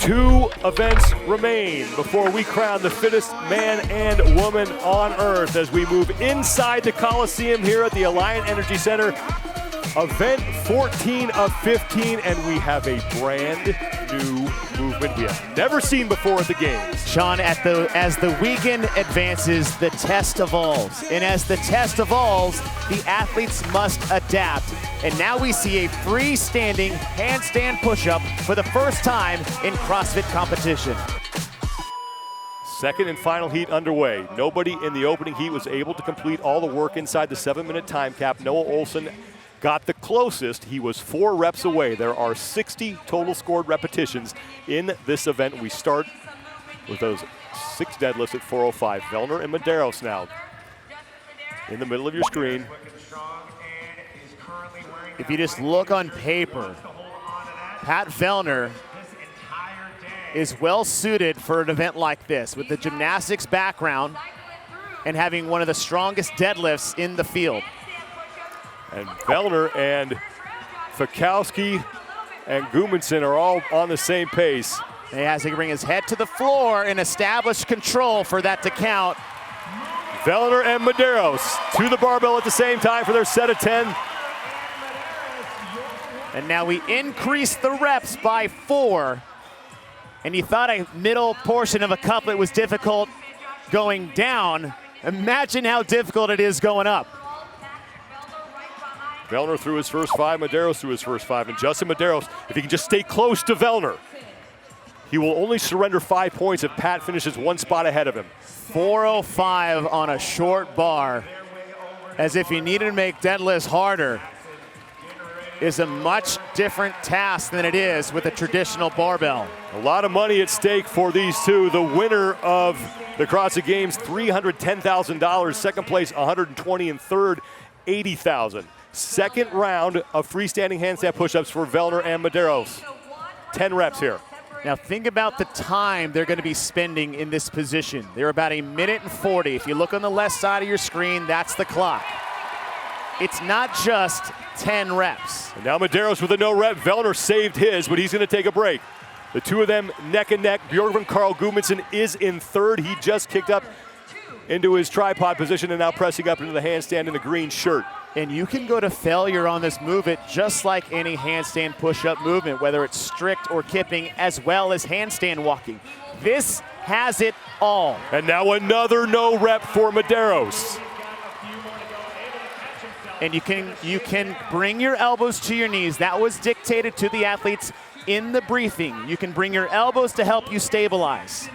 2 events remain before we crown the fittest man and woman on earth as we move inside the Coliseum here at the Alliant Energy Center. Event 14 of 15, and we have a brand new movement we have never seen before at the Games. Sean, as the weekend advances, the test evolves. And as the test evolves, the athletes must adapt. And now we see a freestanding handstand push-up for the first time in CrossFit competition. Second and final heat underway. Nobody in the opening heat was able to complete all the work inside the 7-minute time cap. Noah Olson got the closest. He was 4 reps away. There are 60 total scored repetitions in this event. We start with those 6 deadlifts at 405. Vellner and Medeiros now in the middle of your screen. If you just look on paper, Pat Vellner is well suited for an event like this with the gymnastics background and having one of the strongest deadlifts in the field. And Vellner and Fikowski and Gudmundsson are all on the same pace. He has to bring his head to the floor and establish control for that to count. Vellner and Medeiros to the barbell at the same time for their set of 10. And now we increase the reps by 4. And you thought a middle portion of a couplet was difficult going down. Imagine how difficult it is going up. Vellner threw his first 5, Medeiros threw his first 5, and Justin Medeiros, if he can just stay close to Vellner, he will only surrender 5 points if Pat finishes 1 spot ahead of him. 405 on a short bar, as if you needed to make deadlifts harder, is a much different task than it is with a traditional barbell. A lot of money at stake for these two. The winner of the CrossFit Games, $310,000. Second place, $120,000, and third, $80,000. Second round of freestanding handstand push-ups for Vellner and Medeiros. 10 reps here. Now think about the time they're going to be spending in this position. They're about 1 minute and 40. If you look on the left side of your screen, that's the clock. It's not just 10 reps. And now Medeiros with a no rep. Vellner saved his, but he's going to take a break. The two of them neck and neck. Björgvin Carl Gudmundsson is in third. He just kicked up into his tripod position and now pressing up into the handstand in the green shirt. And you can go to failure on this movement just like any handstand push-up movement, whether it's strict or kipping, as well as handstand walking. This has it all. And now another no rep for Medeiros. And you can bring your elbows to your knees. That was dictated to the athletes in the briefing. You can bring your elbows to help you stabilize.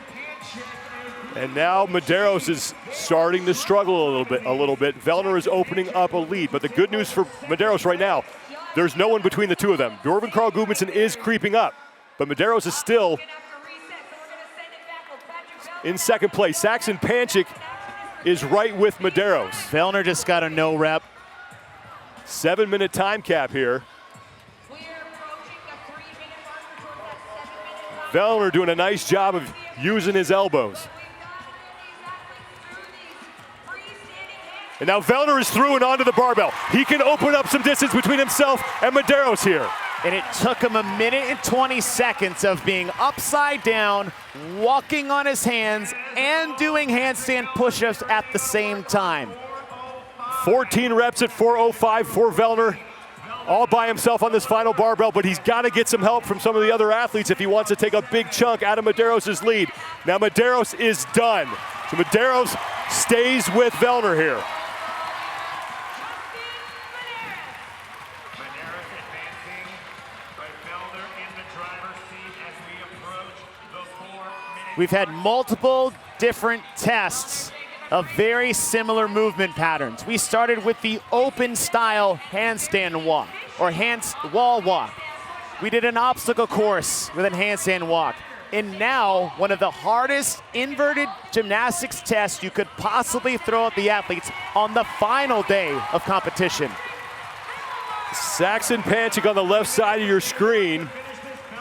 And now Medeiros is starting to struggle a little bit. Vellner is opening up a lead, but the good news for Medeiros right now, there's no one between the two of them. Björgvin Carl Gudmundsson is creeping up, but Medeiros is still in second place. Saxon Panchik is right with Medeiros. Vellner just got a no rep. 7-minute time cap here. Vellner doing a nice job of using his elbows. And now Vellner is through and onto the barbell. He can open up some distance between himself and Medeiros here. And it took him 1 minute and 20 seconds of being upside down, walking on his hands, and doing handstand push-ups at the same time. 14 reps at 405 for Vellner, all by himself on this final barbell, but he's got to get some help from some of the other athletes if he wants to take a big chunk out of Medeiros' lead. Now Medeiros is done. So Medeiros stays with Vellner here. We've had multiple different tests of very similar movement patterns. We started with the open style handstand walk or wall walk. We did an obstacle course with a handstand walk. And now one of the hardest inverted gymnastics tests you could possibly throw at the athletes on the final day of competition. Saxon Panchik on the left side of your screen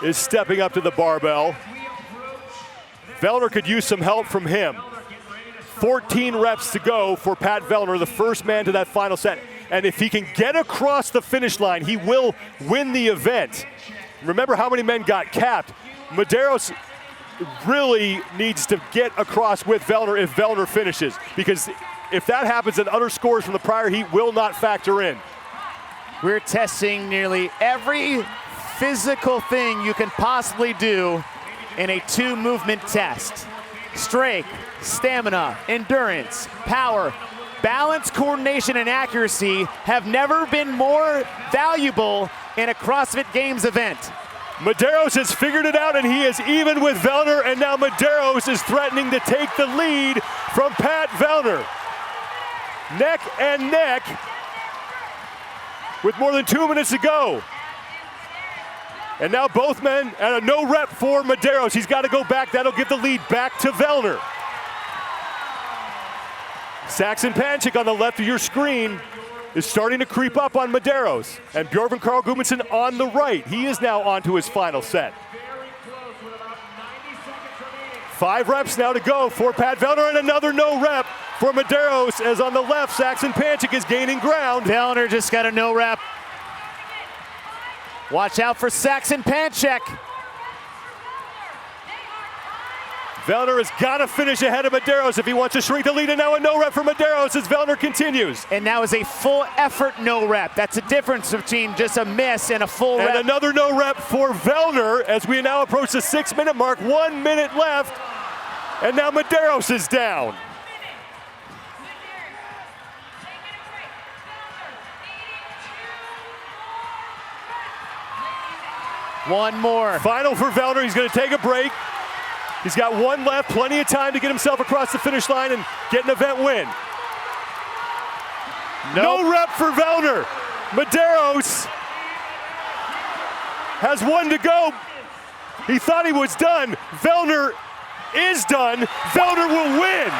is stepping up to the barbell. Vellner could use some help from him. 14 reps to go for Pat Vellner, the first man to that final set. And if he can get across the finish line, he will win the event. Remember how many men got capped? Medeiros really needs to get across with Vellner if Vellner finishes, because if that happens, then other scores from the prior heat will not factor in. We're testing nearly every physical thing you can possibly do in a 2-movement test. Strength, stamina, endurance, power, balance, coordination, and accuracy have never been more valuable in a CrossFit Games event. Medeiros has figured it out, and he is even with Vellner, and now Medeiros is threatening to take the lead from Pat Vellner. Neck and neck with more than 2 minutes to go. And now both men at a no rep for Medeiros. He's got to go back. That'll give the lead back to Vellner. Saxon Panchik on the left of your screen is starting to creep up on Medeiros. And Björn Carl Gudmundsson on the right. He is now on to his final set. 5 reps now to go for Pat Vellner, and another no rep for Medeiros, as on the left, Saxon Panchik is gaining ground. Vellner just got a no rep. Watch out for Saxon Panchik. Vellner has got to finish ahead of Medeiros if he wants to shrink the lead, and now a no rep for Medeiros as Vellner continues. And now is a full effort no rep. That's a difference between just a miss and a full rep. And another no rep for Vellner as we now approach the 6-minute mark. 1 minute left, and now Medeiros is down. One more. Final for Vellner. He's going to take a break. He's got 1 left, plenty of time to get himself across the finish line and get an event win. Nope. No rep for Vellner. Medeiros has 1 to go. He thought he was done. Vellner is done. Vellner will win.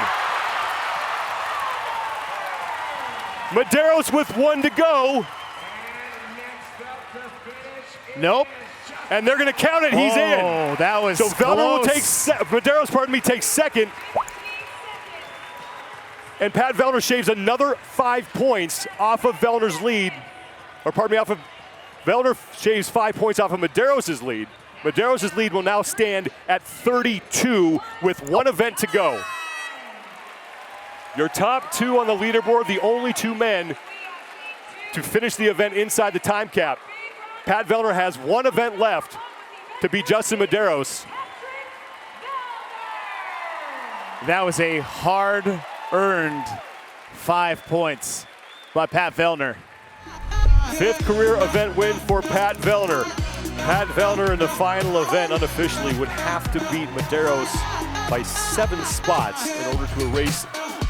Medeiros with 1 to go. Nope. And they're going to count it. He's in. Oh, that was so Vellner close. will take Medeiros, takes second. And Pat Vellner shaves another 5 points off of Vellner's lead. Vellner shaves 5 points off of Medeiros' lead. Medeiros' lead will now stand at 32 with 1 event to go. Your top 2 on the leaderboard, the only 2 men to finish the event inside the time cap. Pat Vellner has 1 event left to beat Justin Medeiros. That was a hard-earned 5 points by Pat Vellner. 5th career event win for Pat Vellner. Pat Vellner in the final event unofficially would have to beat Medeiros by 7 spots in order to erase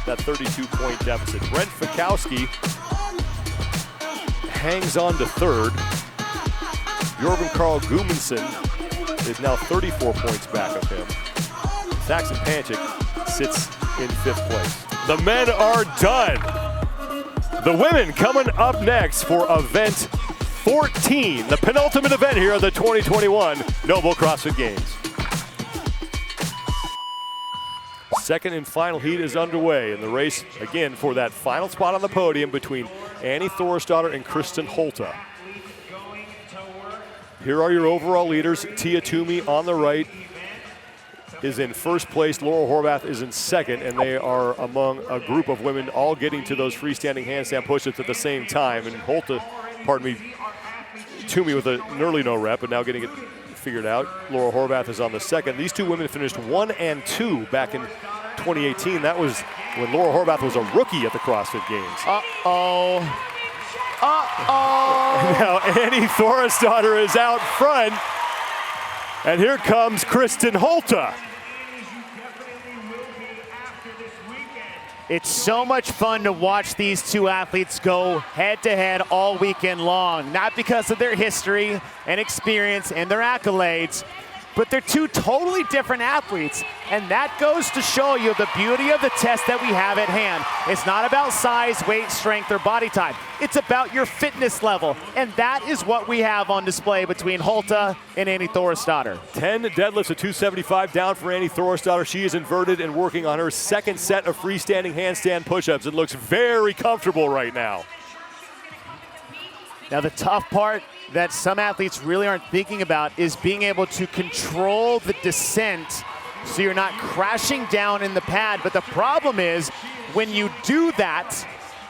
that 32-point deficit. Brent Fikowski hangs on to 3rd. Björn Carl Gudmundsson is now 34 points back of him. Saxon Panchik sits in 5th place. The men are done. The women coming up next for event 14, the penultimate event here of the 2021 NOBULL CrossFit Games. Second and final heat is underway in the race, again, for that final spot on the podium between Annie Thorisdottir and Kristin Holte. Here are your overall leaders. Tia Toomey on the right is in 1st place. Laurel Horvath is in 2nd, and they are among a group of women all getting to those freestanding handstand push-ups at the same time. And Toomey with an early no rep, but now getting it figured out. Laurel Horvath is on the 2nd. These 2 women finished 1 and 2 back in 2018. That was when Laurel Horvath was a rookie at the CrossFit Games. Uh-oh. Uh-oh. Now Annie Thorisdottir is out front. And here comes Kristin Holte. It's so much fun to watch these 2 athletes go head-to-head all weekend long. Not because of their history and experience and their accolades, but they're 2 totally different athletes. And that goes to show you the beauty of the test that we have at hand. It's not about size, weight, strength, or body type. It's about your fitness level. And that is what we have on display between Holte and Annie Thorisdottir. 10 deadlifts at 275 down for Annie Thorisdottir. She is inverted and working on her 2nd set of freestanding handstand push-ups. It looks very comfortable right now. Now the tough part that some athletes really aren't thinking about is being able to control the descent so you're not crashing down in the pad. But the problem is when you do that,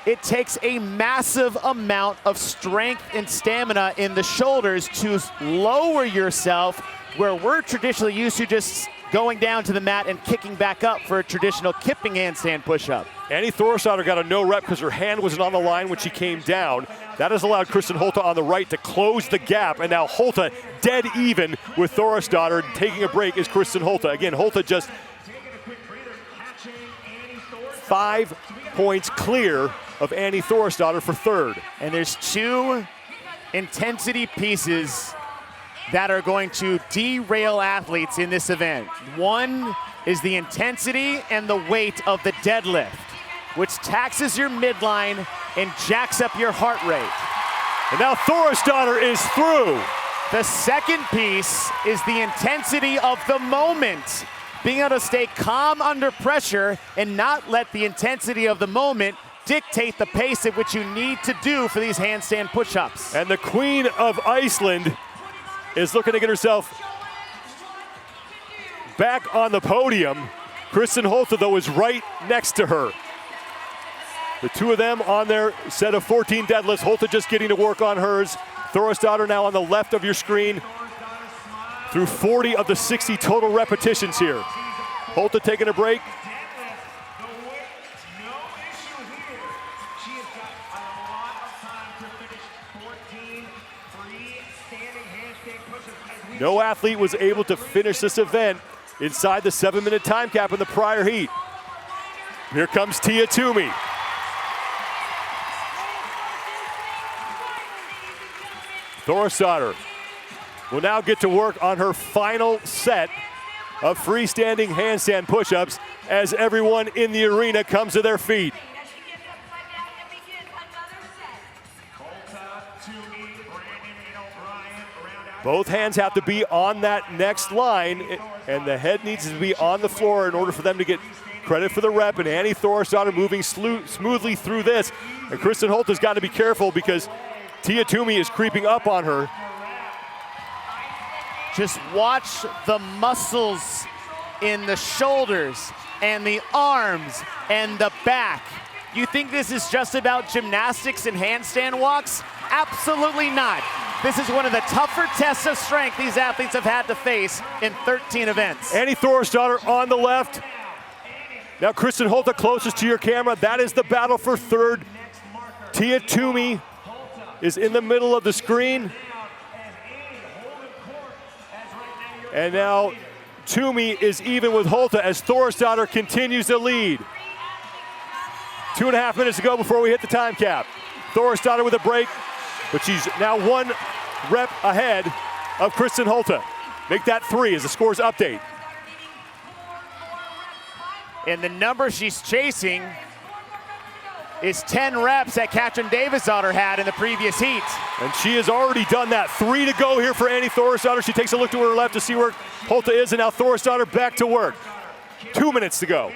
it takes a massive amount of strength and stamina in the shoulders to lower yourself, where we're traditionally used to just going down to the mat and kicking back up for a traditional kipping handstand push-up. Annie Thorisdottir got a no rep because her hand wasn't on the line when she came down. That has allowed Kristin Holte on the right to close the gap, and now Holte dead even with Thorisdottir. Taking a break is Kristin Holte. Again, Holte just 5 points clear of Annie Thorisdottir for third. And there's 2 intensity pieces that are going to derail athletes in this event. One is the intensity and the weight of the deadlift, which taxes your midline and jacks up your heart rate. And now Thorisdottir is through. The second piece is the intensity of the moment, being able to stay calm under pressure and not let the intensity of the moment dictate the pace at which you need to do for these handstand push-ups. And the Queen of Iceland is looking to get herself back on the podium. Kristin Holte, though, is right next to her. The two of them on their set of 14 deadlifts. Holte just getting to work on hers. Thorisdottir now on the left of your screen through 40 of the 60 total repetitions here. Holte taking a break. No athlete was able to finish this event inside the 7-minute time cap in the prior heat. Here comes Tia Toomey. Thorisdottir will now get to work on her final set of freestanding handstand push-ups as everyone in the arena comes to their feet. Both hands have to be on that next line, and the head needs to be on the floor in order for them to get credit for the rep. And Annie Thorisdottir moving smoothly through this. And Kristin Holte has got to be careful because Tia Toomey is creeping up on her. Just watch the muscles in the shoulders and the arms and the back. You think this is just about gymnastics and handstand walks? Absolutely not. This is one of the tougher tests of strength these athletes have had to face in 13 events. Annie Thorisdottir on the left. Now Kristin Holte closest to your camera. That is the battle for third. Tia Toomey is in the middle of the screen. And now Toomey is even with Holte as Thorisdottir continues to lead. 2.5 minutes to go before we hit the time cap. Thorisdottir with a break, but she's now 1 rep ahead of Kristin Holte. Make that 3 as the scores update. And the number she's chasing is 10 reps that Katrin Davidsdottir had in the previous heat. And she has already done that. 3 to go here for Annie Thorisdottir. She takes a look to her left to see where Holte is, and now Thorisdottir back to work. 2 minutes to go.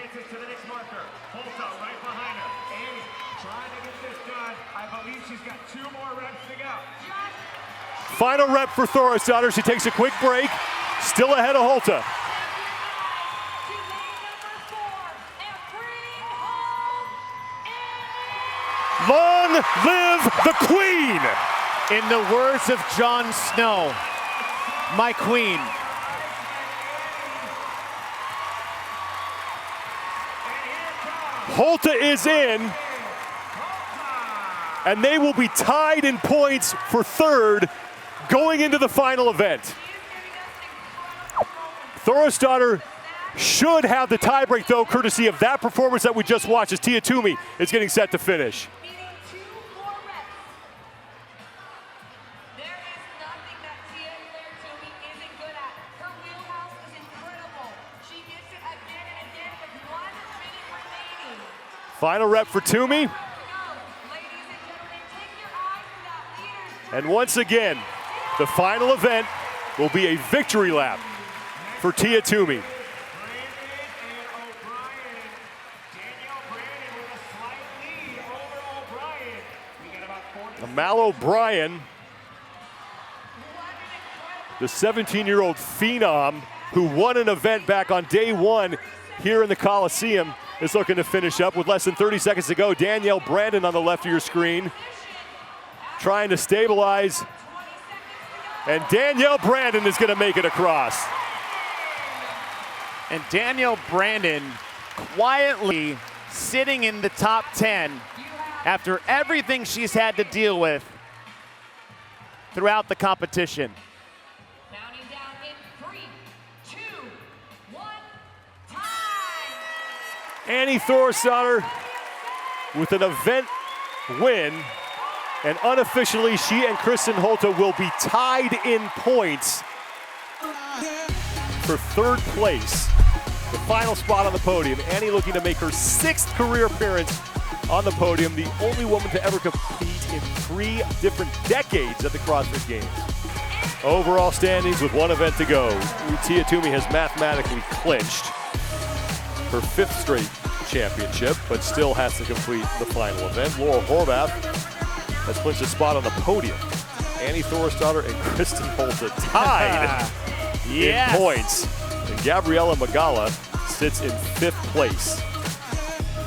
Final rep for Thorisdottir. She takes a quick break. Still ahead of Holte. Long live the Queen! In the words of Jon Snow, my queen. Holte is in, and they will be tied in points for third going into the final event. Thorisdottir should have the tiebreak, though, courtesy of that performance that we just watched as Tia Toomey is getting set to finish. Final rep for Toomey. And once again, the final event will be a victory lap for Tia Toomey. Mal O'Brien, the 17-year-old phenom who won an event back on day one here in the Coliseum, is looking to finish up with less than 30 seconds to go. Danielle Brandon on the left of your screen, trying to stabilize. And Danielle Brandon is going to make it across. And Danielle Brandon quietly sitting in the top 10 after everything she's had to deal with throughout the competition. Counting down in 3, 2, 1, time! Annie Thorisdottir with an event win, and unofficially she and Kristin Holte will be tied in points for third place. The final spot on the podium. Annie looking to make her 6th career appearance on the podium, the only woman to ever compete in 3 different decades at the CrossFit Games. Overall standings with 1 event to go. Tia Toomey has mathematically clinched her 5th straight championship, but still has to complete the final event. Laura Horvath has clinched a spot on the podium. Annie Thorisdottir and Kristin Holte tied in points. And Gabriella Magala sits in 5th place.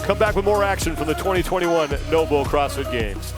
Come back with more action from the 2021 NOBULL CrossFit Games.